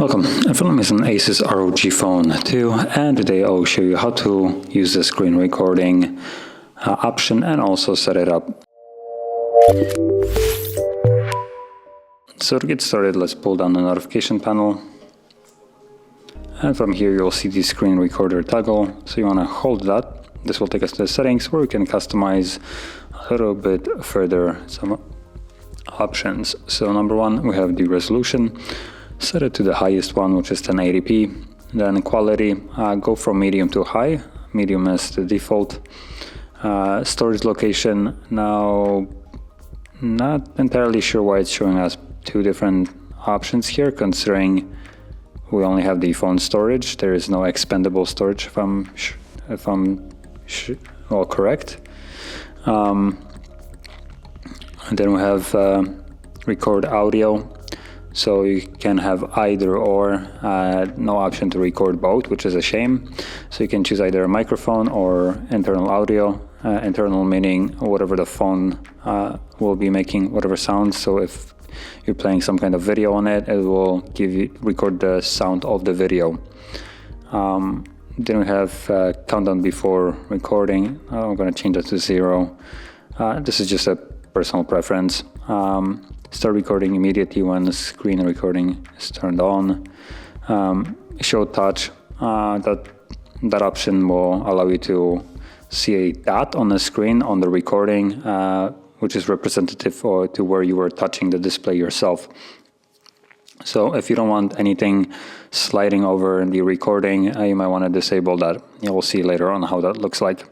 Welcome, and for me is an ASUS ROG Phone 2, and today I'll show you how to use the screen recording option and also set it up. So to get started, let's pull down the notification panel, and from here you'll see the screen recorder toggle. So you want to hold that. This will take us to the settings where we can customize a little bit further some options. So number one, we have the resolution. Set it to the highest one, which is 1080p. Then quality, go from medium to high. Medium is the default. Storage location, now not entirely sure why it's showing us two different options here, considering we only have the phone storage. There is no expandable storage, if I'm well correct. And then we have record audio. So you can have either or, no option to record both, which is a shame. So you can choose either a microphone or internal audio, internal meaning whatever the phone will be making, whatever sounds. So if you're playing some kind of video on it, it will record the sound of the video. Then we have countdown before recording. I'm going to change that to 0. This is just a personal preference. Start recording immediately when the screen recording is turned on. Show touch, that option will allow you to see a dot on the screen on the recording, which is representative to where you were touching the display yourself. So if you don't want anything sliding over the recording, you might want to disable that. You will see later on how that looks like.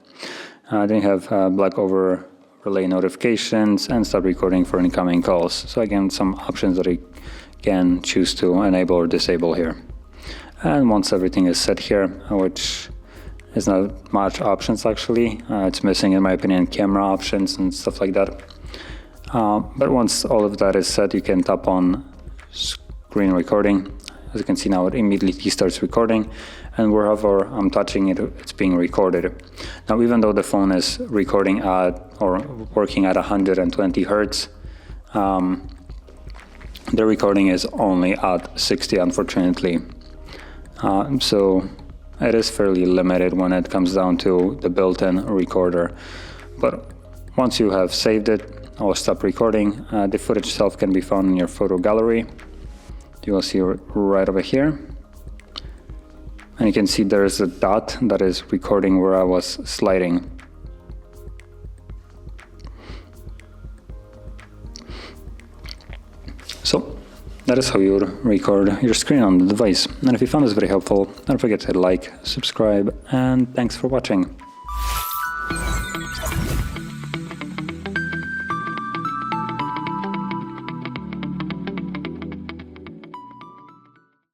Then you have black over relay notifications and stop recording for incoming calls. So again, some options that you can choose to enable or disable here. And once everything is set here, which is not much options actually, it's missing in my opinion camera options and stuff like that. But once all of that is set, you can tap on screen recording. As you can see now, it immediately starts recording, and wherever I'm touching it, it's being recorded. Now, even though the phone is recording at or working at 120 Hertz, the recording is only at 60, unfortunately. So it is fairly limited when it comes down to the built-in recorder. But once you have saved it, I'll stop recording. The footage itself can be found in your photo gallery. You will see right over here, and you can see there's a dot that is recording where I was sliding. So that is how you would record your screen on the device. And if you found this very helpful, don't forget to hit like, subscribe, and thanks for watching.